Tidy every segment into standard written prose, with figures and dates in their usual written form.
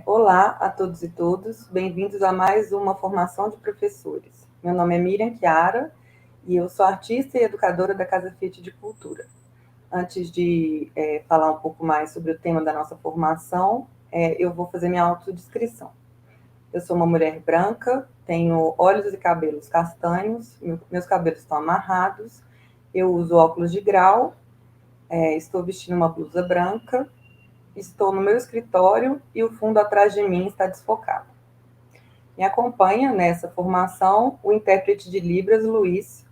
Olá a todos e todas, bem-vindos a mais uma formação de professores. Meu nome é Miriam Chiara e eu sou artista e educadora da Casa Fiat de Cultura. Antes de falar um pouco mais sobre o tema da nossa formação, eu vou fazer minha autodescrição. Eu sou uma mulher branca, tenho olhos e cabelos castanhos, meus cabelos estão amarrados, eu uso óculos de grau, estou vestindo uma blusa branca, estou no meu escritório e o fundo atrás de mim está desfocado. Me acompanha nessa formação o intérprete de Libras, Luiz,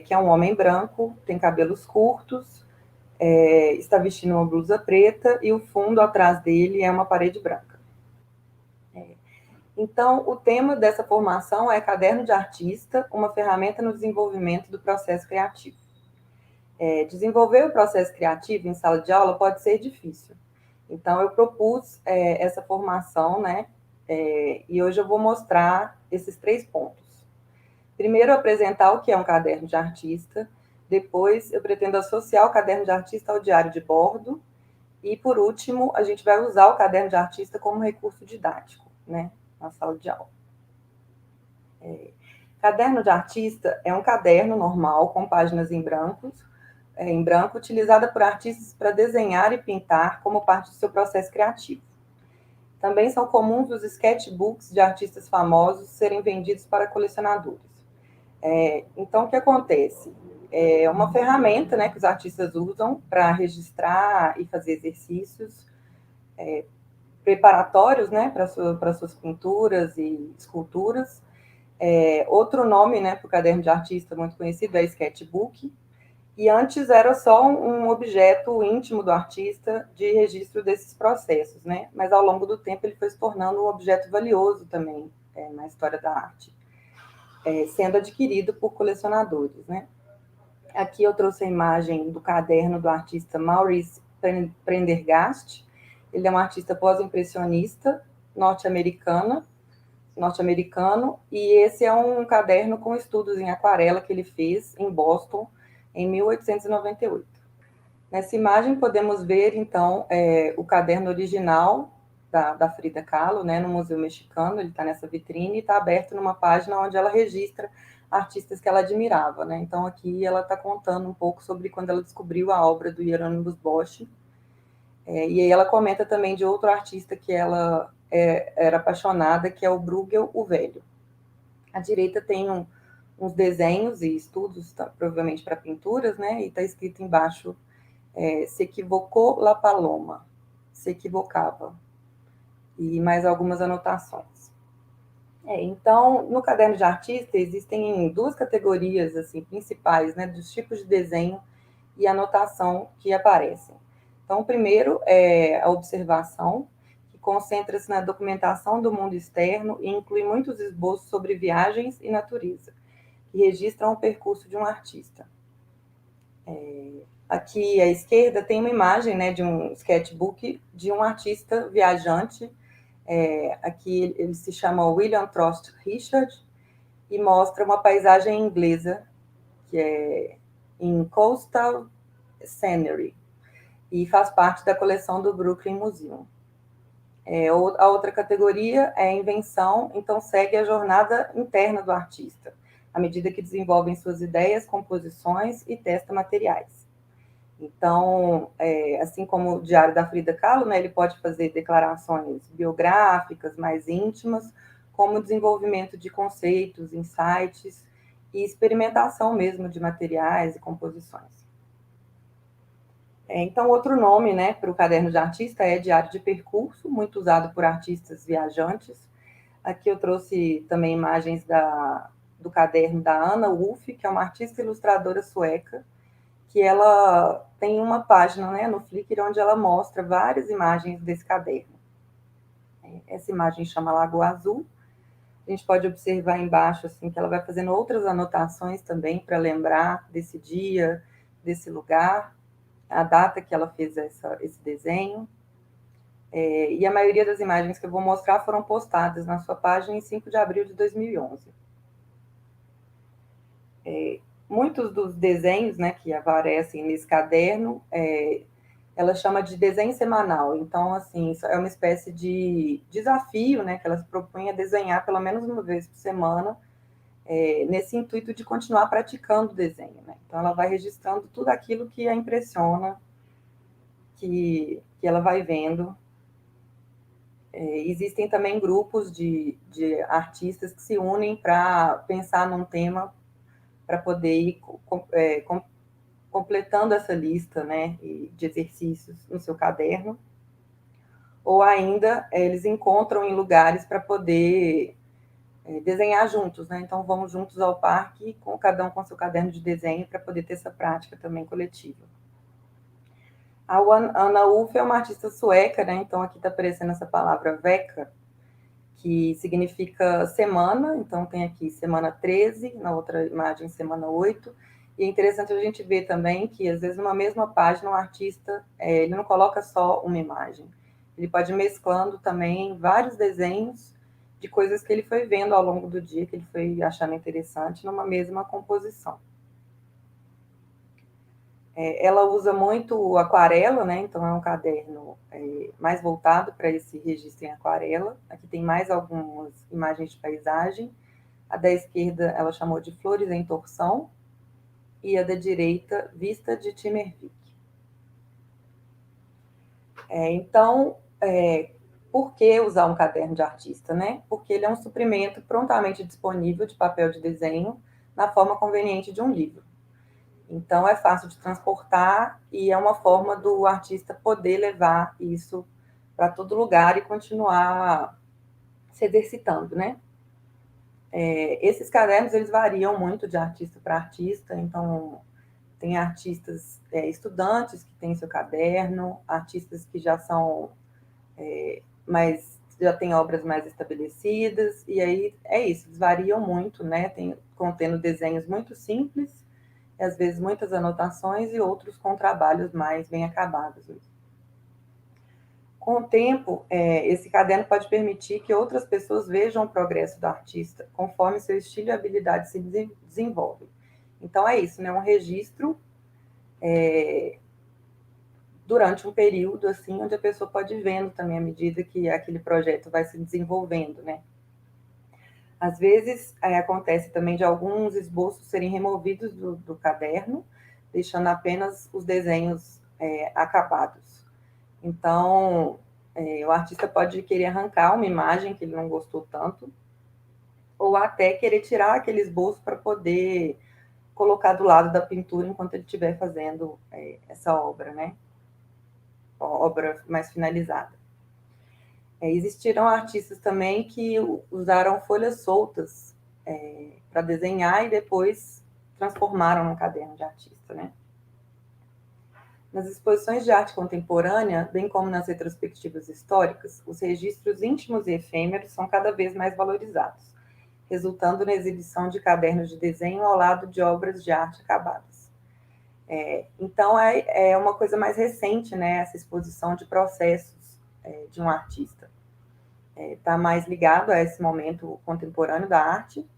que é um homem branco, tem cabelos curtos, está vestindo uma blusa preta e o fundo atrás dele é uma parede branca. Então, o tema dessa formação é Caderno de Artista, uma ferramenta no desenvolvimento do processo criativo. Desenvolver o processo criativo em sala de aula pode ser difícil. Então, eu propus essa formação, né? E hoje eu vou mostrar esses 3 pontos. Primeiro, apresentar o que é um caderno de artista. Depois, eu pretendo associar o caderno de artista ao diário de bordo. E, por último, a gente vai usar o caderno de artista como recurso didático, né? Na sala de aula. Caderno de artista é um caderno normal com páginas em branco, utilizada por artistas para desenhar e pintar como parte do seu processo criativo. Também são comuns os sketchbooks de artistas famosos serem vendidos para colecionadores. Então, o que acontece? É uma ferramenta, né, que os artistas usam para registrar e fazer exercícios preparatórios, né, para suas pinturas e esculturas. Outro nome, né, para o caderno de artista muito conhecido é sketchbook. E antes era só um objeto íntimo do artista de registro desses processos, né? Mas ao longo do tempo ele foi se tornando um objeto valioso também na história da arte, sendo adquirido por colecionadores, né? Aqui eu trouxe a imagem do caderno do artista Maurice Prendergast. Ele é um artista pós-impressionista norte-americano, e esse é um caderno com estudos em aquarela que ele fez em Boston, em 1898. Nessa imagem podemos ver, então, o caderno original da Frida Kahlo, né, no Museu Mexicano. Ele está nessa vitrine e está aberto numa página onde ela registra artistas que ela admirava, né? Então, aqui ela está contando um pouco sobre quando ela descobriu a obra do Hieronymus Bosch. E aí ela comenta também de outro artista que ela era apaixonada, que é o Bruegel, o Velho. À direita tem uns desenhos e estudos, provavelmente para pinturas, né? E está escrito embaixo, se equivocou la paloma, se equivocava. E mais algumas anotações. Então, no caderno de artista, existem 2 categorias assim, principais, né, dos tipos de desenho e anotação que aparecem. Então, o primeiro é a observação, que concentra-se na documentação do mundo externo e inclui muitos esboços sobre viagens e natureza, que registram o percurso de um artista. Aqui à esquerda tem uma imagem, né, de um sketchbook de um artista viajante. Aqui ele se chama William Trost Richard e mostra uma paisagem inglesa, que é em Coastal Scenery, e faz parte da coleção do Brooklyn Museum. A outra categoria é a invenção, então segue a jornada interna do artista, à medida que desenvolvem suas ideias, composições e testa materiais. Então, assim como o Diário da Frida Kahlo, né, ele pode fazer declarações biográficas mais íntimas, como desenvolvimento de conceitos, insights e experimentação mesmo de materiais e composições. Então, outro nome, né, para o caderno de artista é diário de percurso, muito usado por artistas viajantes. Aqui eu trouxe também imagens do caderno da Anna Wolff, que é uma artista ilustradora sueca, que ela tem uma página, né, no Flickr, onde ela mostra várias imagens desse caderno. Essa imagem chama Lagoa Azul. A gente pode observar embaixo assim, que ela vai fazendo outras anotações também para lembrar desse dia, desse lugar, a data que ela fez esse desenho. E a maioria das imagens que eu vou mostrar foram postadas na sua página em 5 de abril de 2011. Muitos dos desenhos, né, que aparecem nesse caderno, ela chama de desenho semanal. Então, assim, isso é uma espécie de desafio, né, que ela se propõe a desenhar pelo menos uma vez por semana, nesse intuito de continuar praticando o desenho, né? Então, ela vai registrando tudo aquilo que a impressiona, que ela vai vendo. Existem também grupos de artistas que se unem para pensar num tema, para poder ir completando essa lista, né, de exercícios no seu caderno, ou ainda eles encontram em lugares para poder desenhar juntos, né? Então vão juntos ao parque, com cada um com seu caderno de desenho, para poder ter essa prática também coletiva. A Anna Ulf é uma artista sueca, né? Então aqui está aparecendo essa palavra vecka, que significa semana. Então tem aqui semana 13, na outra imagem semana 8. E é interessante a gente ver também que, às vezes, numa mesma página, o artista ele não coloca só uma imagem. Ele pode ir mesclando também vários desenhos de coisas que ele foi vendo ao longo do dia, que ele foi achando interessante, numa mesma composição. Ela usa muito aquarela, né? Então é um caderno mais voltado para esse registro em aquarela. Aqui tem mais algumas imagens de paisagem. A da esquerda ela chamou de Flores em Torção, e a da direita, Vista de Timmervik. Então, por que usar um caderno de artista, né? Porque ele é um suprimento prontamente disponível de papel de desenho na forma conveniente de um livro. Então, é fácil de transportar e é uma forma do artista poder levar isso para todo lugar e continuar se exercitando, né? Esses cadernos, eles variam muito de artista para artista, então tem artistas estudantes que têm seu caderno, artistas que já são já têm obras mais estabelecidas, e aí é isso, eles variam muito, né? Contendo desenhos muito simples, e às vezes muitas anotações, e outros com trabalhos mais bem acabados. Com o tempo, esse caderno pode permitir que outras pessoas vejam o progresso do artista, conforme seu estilo e habilidade se desenvolvem. Então é isso, né? Um registro durante um período, assim, onde a pessoa pode ir vendo também à medida que aquele projeto vai se desenvolvendo, né? Às vezes, acontece também de alguns esboços serem removidos do caderno, deixando apenas os desenhos acabados. Então, o artista pode querer arrancar uma imagem que ele não gostou tanto, ou até querer tirar aquele esboço para poder colocar do lado da pintura enquanto ele estiver fazendo essa obra, né? Obra mais finalizada. Existiram artistas também que usaram folhas soltas para desenhar e depois transformaram no caderno de artista, né? Nas exposições de arte contemporânea, bem como nas retrospectivas históricas, os registros íntimos e efêmeros são cada vez mais valorizados, resultando na exibição de cadernos de desenho ao lado de obras de arte acabadas. Então, é uma coisa mais recente, né, essa exposição de processos de um artista. Está mais ligado a esse momento contemporâneo da arte,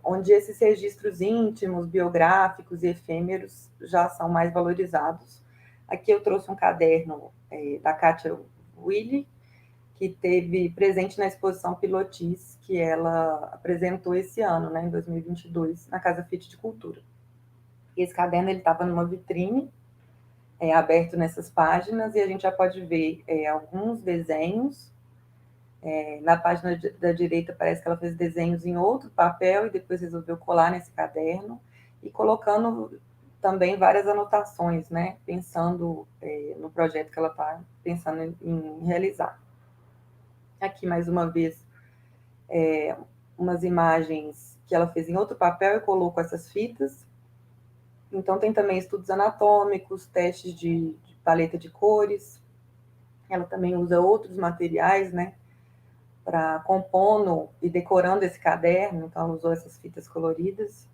onde esses registros íntimos, biográficos e efêmeros já são mais valorizados. Aqui eu trouxe um caderno da Katia Willy, que teve presente na exposição Pilotis, que ela apresentou esse ano, né, em 2022, na Casa Fit de Cultura. E esse caderno estava numa vitrine, aberto nessas páginas, e a gente já pode ver alguns desenhos. Na página da direita parece que ela fez desenhos em outro papel e depois resolveu colar nesse caderno, e colocando também várias anotações, né, pensando no projeto que ela está pensando em realizar. Aqui, mais uma vez, umas imagens que ela fez em outro papel e colocou essas fitas. Então, tem também estudos anatômicos, testes de paleta de cores. Ela também usa outros materiais, né, para compondo e decorando esse caderno. Então, ela usou essas fitas coloridas.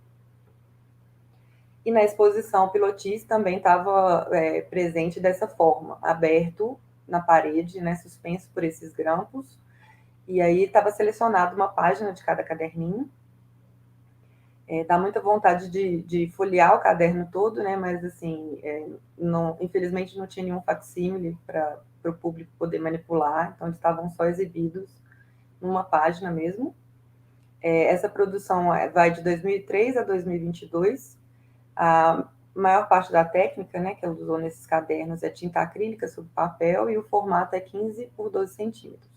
E na exposição Pilotis também estava presente dessa forma, aberto na parede, né, suspenso por esses grampos, e aí estava selecionado uma página de cada caderninho. Dá muita vontade de folhear o caderno todo, né, mas assim, infelizmente não tinha nenhum facsímile para o público poder manipular, então eles estavam só exibidos numa página mesmo. Essa produção vai de 2003 a 2022. A maior parte da técnica, né, que ela usou nesses cadernos é tinta acrílica sobre papel e o formato é 15 por 12 centímetros.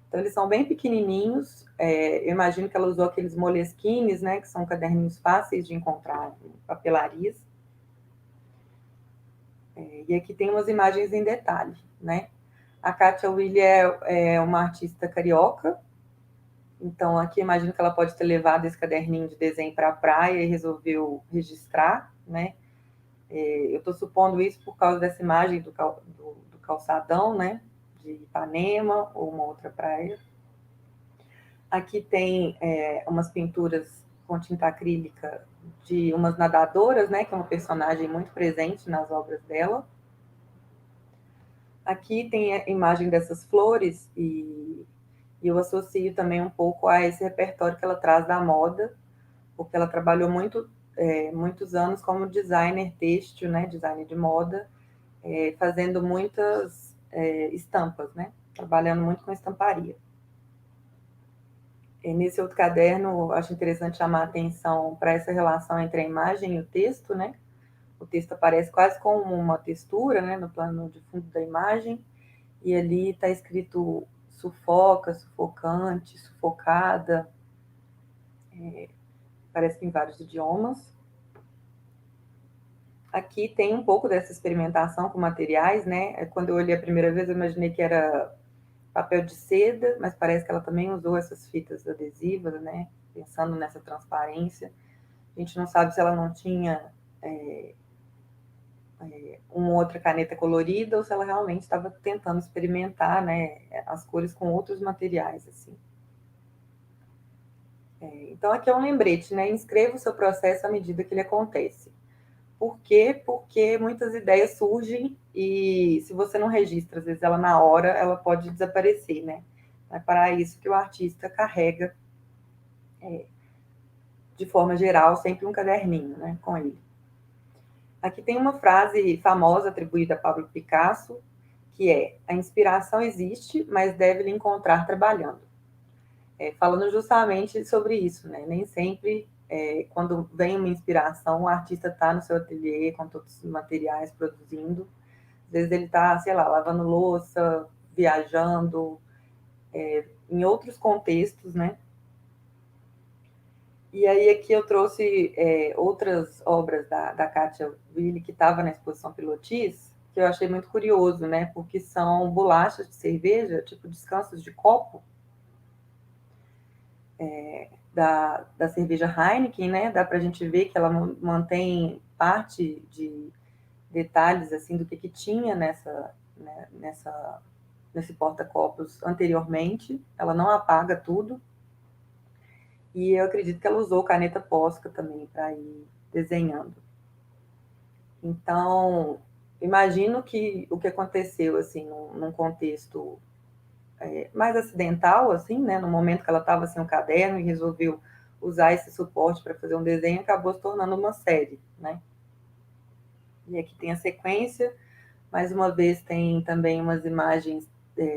Então, eles são bem pequenininhos. Eu imagino que ela usou aqueles moleskines, né, que são caderninhos fáceis de encontrar em papelarias. E aqui tem umas imagens em detalhe, né? A Kátia Willi é uma artista carioca. Então, aqui imagino que ela pode ter levado esse caderninho de desenho para a praia e resolveu registrar, né? Eu estou supondo isso por causa dessa imagem do calçadão, né? De Ipanema ou uma outra praia. Aqui tem umas pinturas com tinta acrílica de umas nadadoras, né? Que é uma personagem muito presente nas obras dela. Aqui tem a imagem dessas flores e eu associo também um pouco a esse repertório que ela traz da moda, porque ela trabalhou muitos anos como designer têxtil, né? Designer de moda, fazendo muitas estampas, né? Trabalhando muito com estamparia. Nesse outro caderno, acho interessante chamar a atenção para essa relação entre a imagem e o texto, né? O texto aparece quase como uma textura, né? No plano de fundo da imagem, e ali está escrito sufoca, sufocante, sufocada, parece que em vários idiomas. Aqui tem um pouco dessa experimentação com materiais, né? Quando eu olhei a primeira vez, eu imaginei que era papel de seda, mas parece que ela também usou essas fitas adesivas, né? Pensando nessa transparência. A gente não sabe se ela não tinha uma outra caneta colorida ou se ela realmente estava tentando experimentar, né, as cores com outros materiais, assim. Então, aqui é um lembrete, né? Inscreva o seu processo à medida que ele acontece. Por quê? Porque muitas ideias surgem e se você não registra, às vezes ela na hora, ela pode desaparecer, né? É para isso que o artista carrega, de forma geral, sempre um caderninho, né, com ele. Aqui tem uma frase famosa atribuída a Pablo Picasso, que é: a inspiração existe, mas deve lhe encontrar trabalhando. Falando justamente sobre isso, né? Nem sempre, quando vem uma inspiração, o artista está no seu ateliê com todos os materiais produzindo. Às vezes ele está, sei lá, lavando louça, viajando, em outros contextos, né? E aí aqui eu trouxe outras obras da Kátia Willi que estava na exposição Pilotis, que eu achei muito curioso, né? Porque são bolachas de cerveja, tipo descansos de copo, da cerveja Heineken, né? Dá para a gente ver que ela mantém parte de detalhes assim do que tinha nesse porta-copos anteriormente. Ela não apaga tudo. E eu acredito que ela usou caneta Posca também para ir desenhando. Então, imagino que o que aconteceu assim num contexto mais acidental, assim, né? No momento que ela estava sem um caderno e resolveu usar esse suporte para fazer um desenho, acabou se tornando uma série, né? E aqui tem a sequência, mais uma vez tem também umas imagens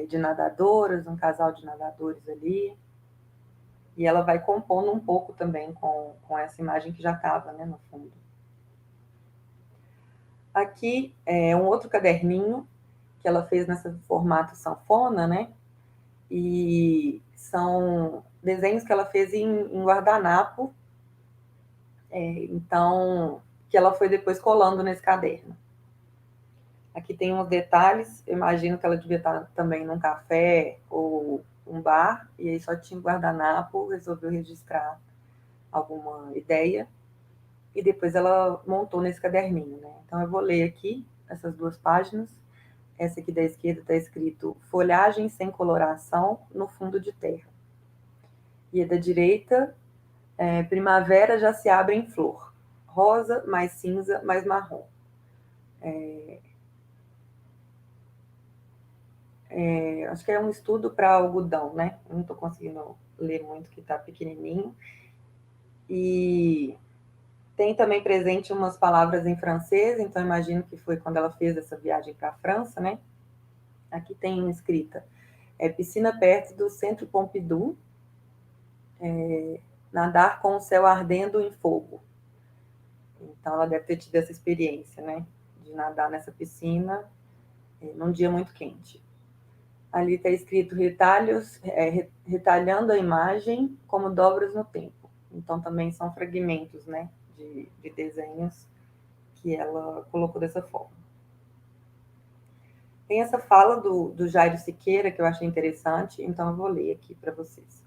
de nadadoras, um casal de nadadores ali, e ela vai compondo um pouco também com essa imagem que já estava, né, no fundo. Aqui é um outro caderninho que ela fez nesse formato sanfona, né? E são desenhos que ela fez em guardanapo, então, que ela foi depois colando nesse caderno. Aqui tem uns detalhes, eu imagino que ela devia estar também num café ou um bar, e aí só tinha guardanapo, resolveu registrar alguma ideia, e depois ela montou nesse caderninho, né? Então eu vou ler aqui essas duas páginas. Essa aqui da esquerda está escrito folhagem sem coloração no fundo de terra. E a da direita, primavera já se abre em flor. Rosa, mais cinza, mais marrom. acho que é um estudo para algodão, né? Eu não estou conseguindo ler muito, que está pequenininho. E tem também presente umas palavras em francês, então imagino que foi quando ela fez essa viagem para a França, né? Aqui tem uma escrita: piscina perto do Centro Pompidou, nadar com o céu ardendo em fogo. Então ela deve ter tido essa experiência, né? De nadar nessa piscina num dia muito quente. Ali está escrito retalhos, retalhando a imagem como dobras no tempo. Então também são fragmentos, né? De desenhos que ela colocou dessa forma. Tem essa fala do Jairo Siqueira, que eu achei interessante, então eu vou ler aqui para vocês.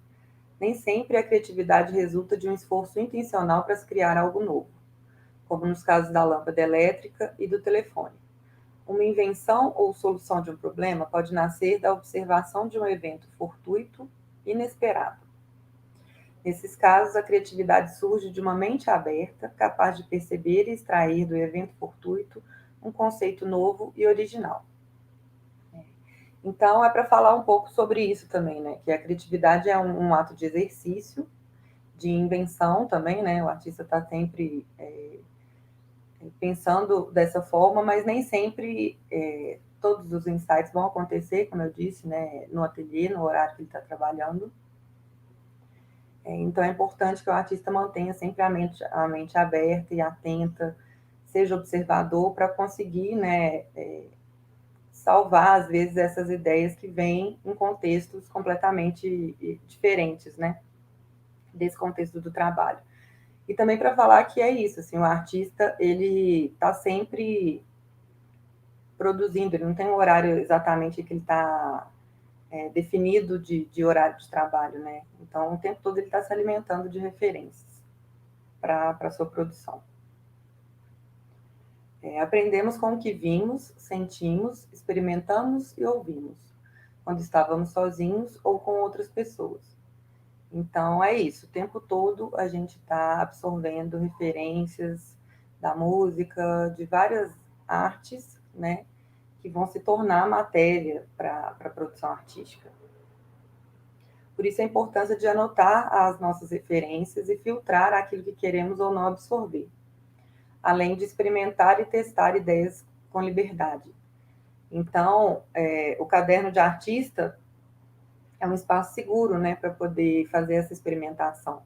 Nem sempre a criatividade resulta de um esforço intencional para se criar algo novo, como nos casos da lâmpada elétrica e do telefone. Uma invenção ou solução de um problema pode nascer da observação de um evento fortuito, inesperado. Nesses casos, a criatividade surge de uma mente aberta, capaz de perceber e extrair do evento fortuito um conceito novo e original. Então, é para falar um pouco sobre isso também, né? Que a criatividade é um ato de exercício, de invenção também, né? O artista está sempre pensando dessa forma, mas nem sempre todos os insights vão acontecer, como eu disse, né? No ateliê, no horário que ele está trabalhando. Então, é importante que o artista mantenha sempre a mente aberta e atenta, seja observador para conseguir, né? Salvar, às vezes, essas ideias que vêm em contextos completamente diferentes, né? Desse contexto do trabalho. E também para falar que é isso, assim, o artista, ele está sempre produzindo, ele não tem um horário exatamente que ele está definido de horário de trabalho, né? Então, o tempo todo ele está se alimentando de referências para a sua produção. Aprendemos com o que vimos, sentimos, experimentamos e ouvimos, quando estávamos sozinhos ou com outras pessoas. Então, é isso. O tempo todo a gente está absorvendo referências da música, de várias artes, né? Que vão se tornar matéria para a produção artística. Por isso a importância de anotar as nossas referências e filtrar aquilo que queremos ou não absorver, além de experimentar e testar ideias com liberdade. Então, o caderno de artista é um espaço seguro, né, para poder fazer essa experimentação.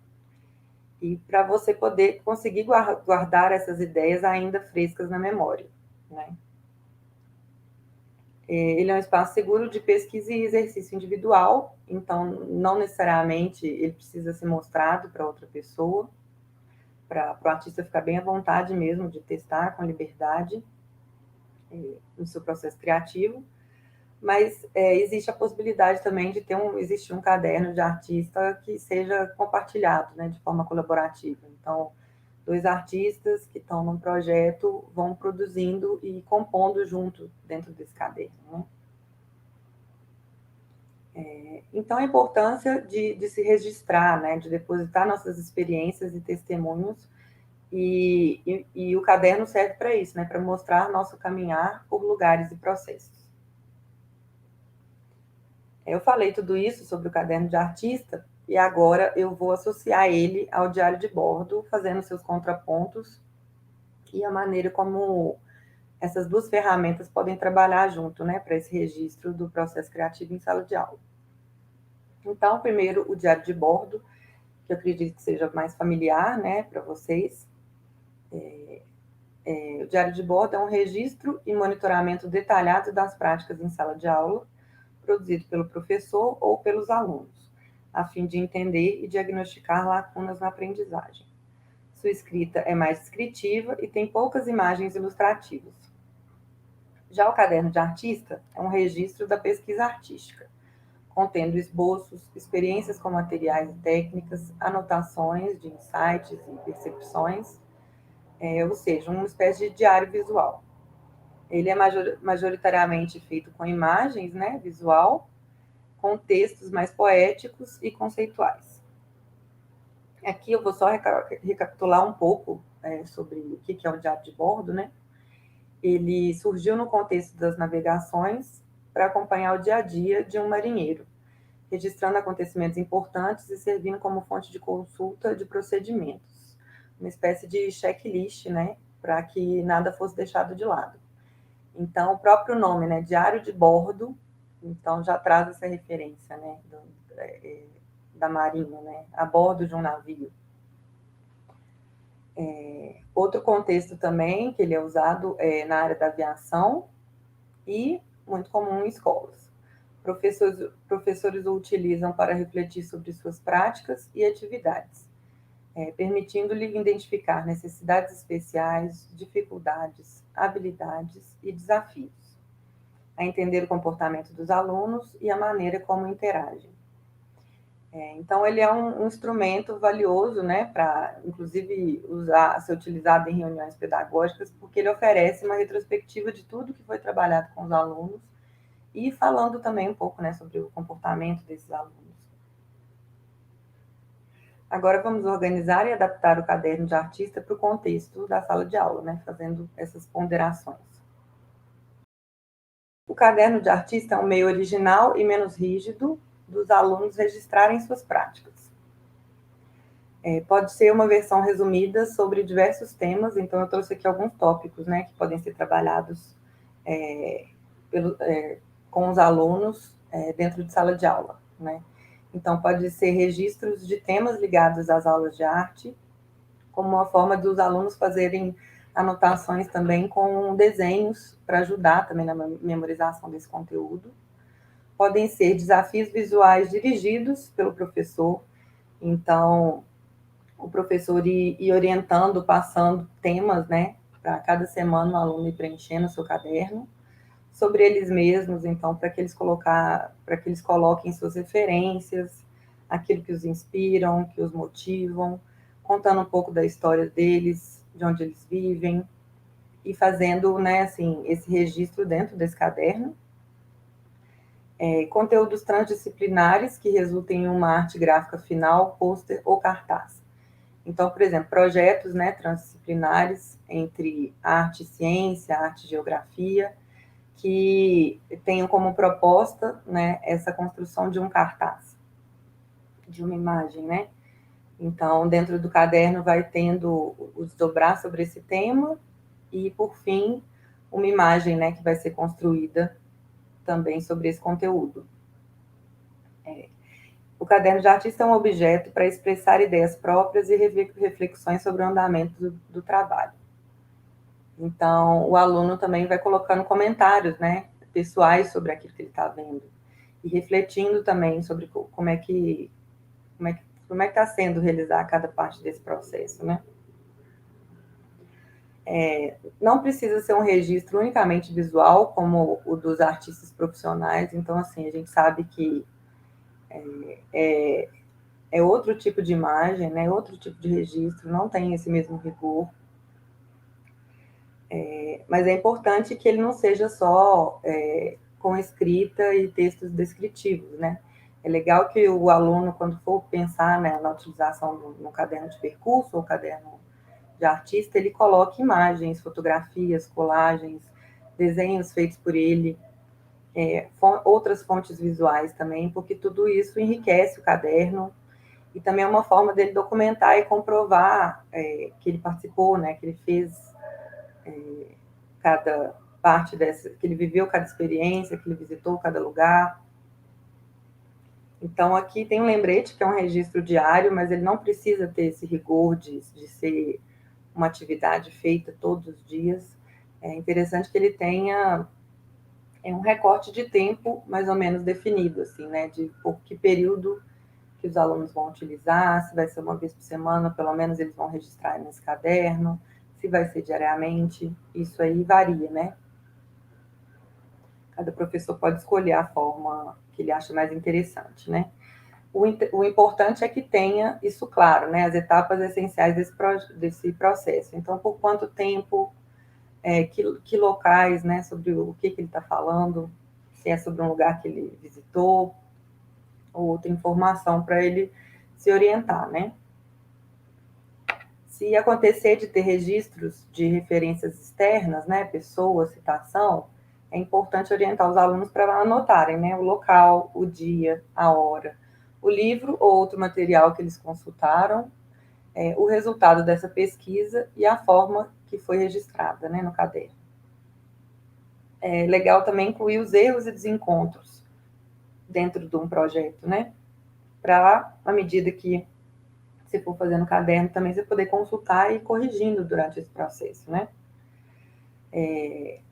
E para você poder conseguir guardar essas ideias ainda frescas na memória, né? Ele é um espaço seguro de pesquisa e exercício individual, então não necessariamente ele precisa ser mostrado para outra pessoa, para o artista ficar bem à vontade mesmo de testar com liberdade no seu processo criativo, mas existe a possibilidade também de existir um caderno de artista que seja compartilhado, né, de forma colaborativa. Então, 2 artistas que estão num projeto vão produzindo e compondo junto dentro desse caderno, né? Então, a importância de se registrar, né, de depositar nossas experiências e testemunhos, e o caderno serve para isso, né, para mostrar nosso caminhar por lugares e processos. Eu falei tudo isso sobre o caderno de artista, e agora eu vou associar ele ao diário de bordo, fazendo seus contrapontos e a maneira como essas 2 ferramentas podem trabalhar junto, né, para esse registro do processo criativo em sala de aula. Então, primeiro, o diário de bordo, que eu acredito que seja mais familiar, né, para vocês. O diário de bordo é um registro e monitoramento detalhado das práticas em sala de aula, produzido pelo professor ou pelos alunos, a fim de entender e diagnosticar lacunas na aprendizagem. Sua escrita é mais descritiva e tem poucas imagens ilustrativas. Já o caderno de artista é um registro da pesquisa artística, contendo esboços, experiências com materiais e técnicas, anotações de insights e percepções, ou seja, uma espécie de diário visual. Ele é majoritariamente feito com imagens, né, visual, com textos mais poéticos e conceituais. Aqui eu vou só recapitular um pouco sobre o que é o diário de bordo, né? Ele surgiu no contexto das navegações para acompanhar o dia a dia de um marinheiro, registrando acontecimentos importantes e servindo como fonte de consulta de procedimentos. Uma espécie de checklist, né, para que nada fosse deixado de lado. Então, o próprio nome, né, Diário de Bordo, então já traz essa referência, né, da Marinha, né, a bordo de um navio. Outro contexto também que ele é usado é na área da aviação e muito comum em escolas. Professores o utilizam para refletir sobre suas práticas e atividades, permitindo-lhe identificar necessidades especiais, dificuldades, habilidades e desafios, a entender o comportamento dos alunos e a maneira como interagem. Então, ele é um instrumento valioso, né, para, inclusive, ser utilizado em reuniões pedagógicas, porque ele oferece uma retrospectiva de tudo que foi trabalhado com os alunos e falando também um pouco, né, sobre o comportamento desses alunos. Agora, vamos organizar e adaptar o caderno de artista para o contexto da sala de aula, né, fazendo essas ponderações. O caderno de artista é um meio original e menos rígido dos alunos registrarem suas práticas. Pode ser uma versão resumida sobre diversos temas, então eu trouxe aqui alguns tópicos, né, que podem ser trabalhados com os alunos dentro de sala de aula, né. Então, pode ser registros de temas ligados às aulas de arte, como uma forma dos alunos fazerem anotações também com desenhos para ajudar também na memorização desse conteúdo. Podem ser desafios visuais dirigidos pelo professor, então o professor ir orientando, passando temas, né, para cada semana o aluno ir preenchendo o seu caderno, sobre eles mesmos, então, para que eles coloquem suas referências, aquilo que os inspiram, que os motivam, contando um pouco da história deles, de onde eles vivem, e fazendo, né, assim, esse registro dentro desse caderno. Conteúdos transdisciplinares que resultem em uma arte gráfica final, pôster ou cartaz. Então, por exemplo, projetos, né, transdisciplinares entre arte e ciência, arte e geografia, que tenham como proposta, né, essa construção de um cartaz, de uma imagem, né? Então, dentro do caderno vai tendo o desdobrar sobre esse tema e, por fim, uma imagem, né, que vai ser construída também sobre esse conteúdo. O caderno de artista é um objeto para expressar ideias próprias e reflexões sobre o andamento do trabalho. Então, o aluno também vai colocando comentários, né, pessoais sobre aquilo que ele está vendo e refletindo também sobre como é que está sendo realizar cada parte desse processo, né? Não precisa ser um registro unicamente visual, como o dos artistas profissionais. Então, assim, a gente sabe que é outro tipo de imagem, né? Outro tipo de registro, não tem esse mesmo rigor. Mas é importante que ele não seja só com escrita e textos descritivos, né? É legal que o aluno, quando for pensar, né, na utilização no caderno de percurso ou caderno de artista, ele coloque imagens, fotografias, colagens, desenhos feitos por ele, outras fontes visuais também, porque tudo isso enriquece o caderno e também é uma forma dele documentar e comprovar que ele participou, né, que ele fez cada parte dessa, que ele viveu cada experiência, que ele visitou cada lugar. Então, aqui tem um lembrete, que é um registro diário, mas ele não precisa ter esse rigor de ser uma atividade feita todos os dias. É interessante que ele tenha um recorte de tempo mais ou menos definido, assim, né, de por que período que os alunos vão utilizar, se vai ser uma vez por semana, pelo menos eles vão registrar nesse caderno, se vai ser diariamente, isso aí varia, né? Cada professor pode escolher a forma que ele acha mais interessante, né? O importante é que tenha isso claro, né? As etapas essenciais desse processo. Então, por quanto tempo, que locais, né? Sobre o que ele está falando, se é sobre um lugar que ele visitou, ou outra informação para ele se orientar, né? Se acontecer de ter registros de referências externas, né? Pessoa, citação, é importante orientar os alunos para anotarem, né, o local, o dia, a hora, o livro ou outro material que eles consultaram, o resultado dessa pesquisa e a forma que foi registrada, né, no caderno. É legal também incluir os erros e desencontros dentro de um projeto, né, para, à medida que você for fazendo o caderno, também você poder consultar e ir corrigindo durante esse processo, né.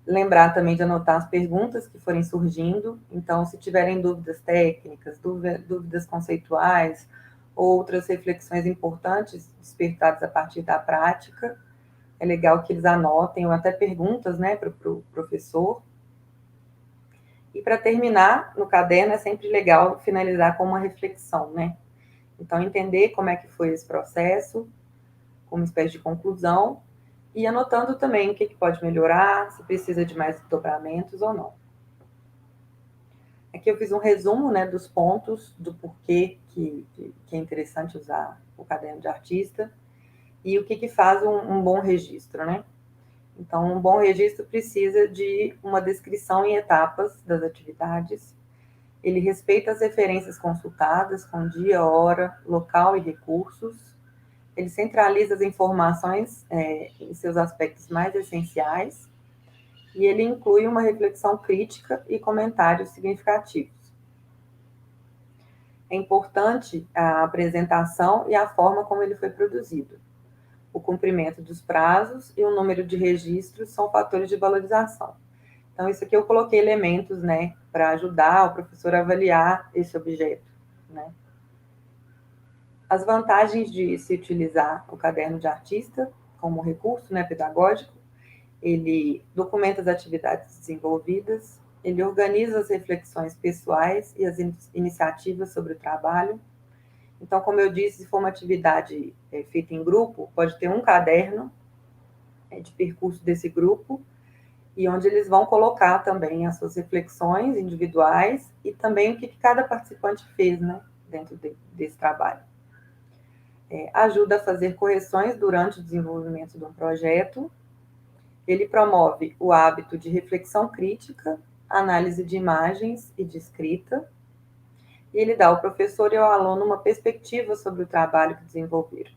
Lembrar também de anotar as perguntas que forem surgindo. Então, se tiverem dúvidas técnicas, dúvidas conceituais, outras reflexões importantes despertadas a partir da prática, é legal que eles anotem, ou até perguntas, né, para o professor. E para terminar, no caderno, é sempre legal finalizar com uma reflexão, né? Então, entender como é que foi esse processo, como uma espécie de conclusão, e anotando também o que pode melhorar, se precisa de mais dobramentos ou não. Aqui eu fiz um resumo, né, dos pontos do porquê que é interessante usar o caderno de artista e o que faz um bom registro, né? Então, um bom registro precisa de uma descrição em etapas das atividades. Ele respeita as referências consultadas, com dia, hora, local e recursos. Ele centraliza as informações em seus aspectos mais essenciais e ele inclui uma reflexão crítica e comentários significativos. É importante a apresentação e a forma como ele foi produzido. O cumprimento dos prazos e o número de registros são fatores de valorização. Então, isso aqui eu coloquei elementos, né, para ajudar o professor a avaliar esse objeto, né. As vantagens de se utilizar o caderno de artista como recurso, né, pedagógico: ele documenta as atividades desenvolvidas, ele organiza as reflexões pessoais e as iniciativas sobre o trabalho. Então, como eu disse, se for uma atividade feita em grupo, pode ter um caderno de percurso desse grupo, e onde eles vão colocar também as suas reflexões individuais e também o que cada participante fez, né, dentro desse trabalho. Ajuda a fazer correções durante o desenvolvimento de um projeto. Ele promove o hábito de reflexão crítica, análise de imagens e de escrita, e ele dá ao professor e ao aluno uma perspectiva sobre o trabalho que desenvolveram,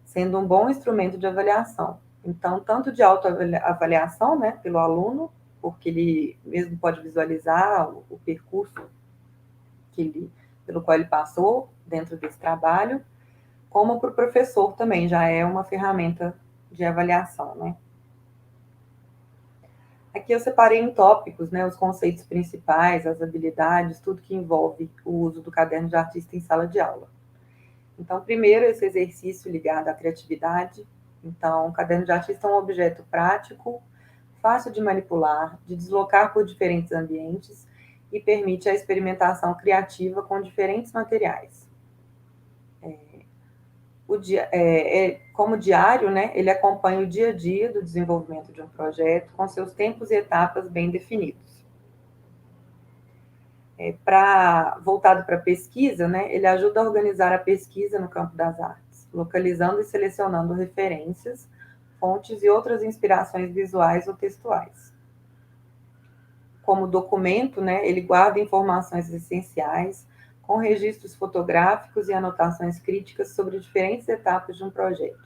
sendo um bom instrumento de avaliação. Então, tanto de autoavaliação, né, pelo aluno, porque ele mesmo pode visualizar o percurso pelo qual ele passou dentro desse trabalho, como para o professor também, já é uma ferramenta de avaliação, né. Aqui eu separei em tópicos, né, os conceitos principais, as habilidades, tudo que envolve o uso do caderno de artista em sala de aula. Então, primeiro, esse exercício ligado à criatividade. Então, o caderno de artista é um objeto prático, fácil de manipular, de deslocar por diferentes ambientes e permite a experimentação criativa com diferentes materiais. Como diário, né, ele acompanha o dia a dia do desenvolvimento de um projeto com seus tempos e etapas bem definidos. Voltado para a pesquisa, né, ele ajuda a organizar a pesquisa no campo das artes, localizando e selecionando referências, fontes e outras inspirações visuais ou textuais. Como documento, né, ele guarda informações essenciais, com registros fotográficos e anotações críticas sobre diferentes etapas de um projeto.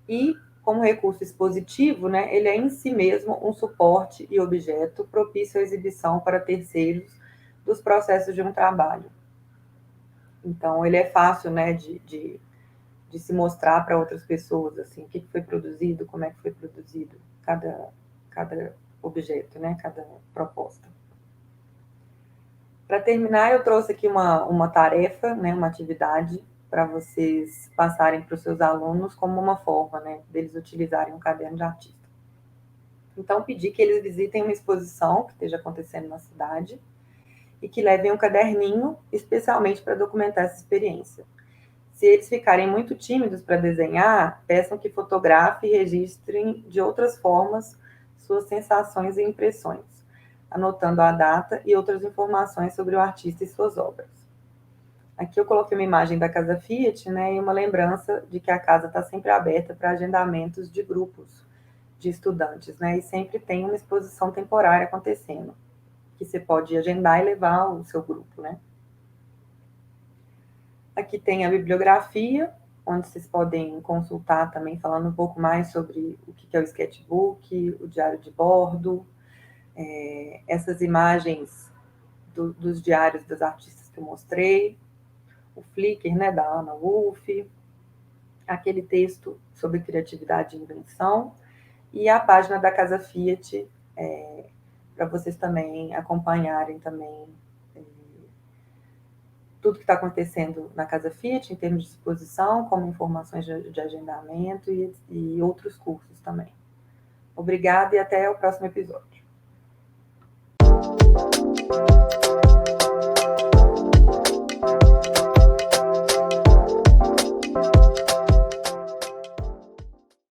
E, como recurso expositivo, né, ele é em si mesmo um suporte e objeto propício à exibição para terceiros dos processos de um trabalho. Então, ele é fácil, né, de se mostrar para outras pessoas, assim, o que foi produzido, como é que foi produzido cada objeto, né, cada proposta. Para terminar, eu trouxe aqui uma tarefa, né, uma atividade para vocês passarem para os seus alunos como uma forma, né, deles utilizarem um caderno de artista. Então, pedi que eles visitem uma exposição que esteja acontecendo na cidade e que levem um caderninho especialmente para documentar essa experiência. Se eles ficarem muito tímidos para desenhar, peçam que fotografem e registrem de outras formas suas sensações e impressões, anotando a data e outras informações sobre o artista e suas obras. Aqui eu coloquei uma imagem da Casa Fiat, né, e uma lembrança de que a casa está sempre aberta para agendamentos de grupos de estudantes, né? E sempre tem uma exposição temporária acontecendo, que você pode agendar e levar o seu grupo, né? Aqui tem a bibliografia, onde vocês podem consultar também, falando um pouco mais sobre o que é o sketchbook, o diário de bordo, essas imagens dos diários dos artistas que eu mostrei, o Flickr, né, da Ana Wolff, aquele texto sobre criatividade e invenção, e a página da Casa Fiat, para vocês também acompanharem também tudo que está acontecendo na Casa Fiat, em termos de exposição, como informações de agendamento e outros cursos também. Obrigada e até o próximo episódio.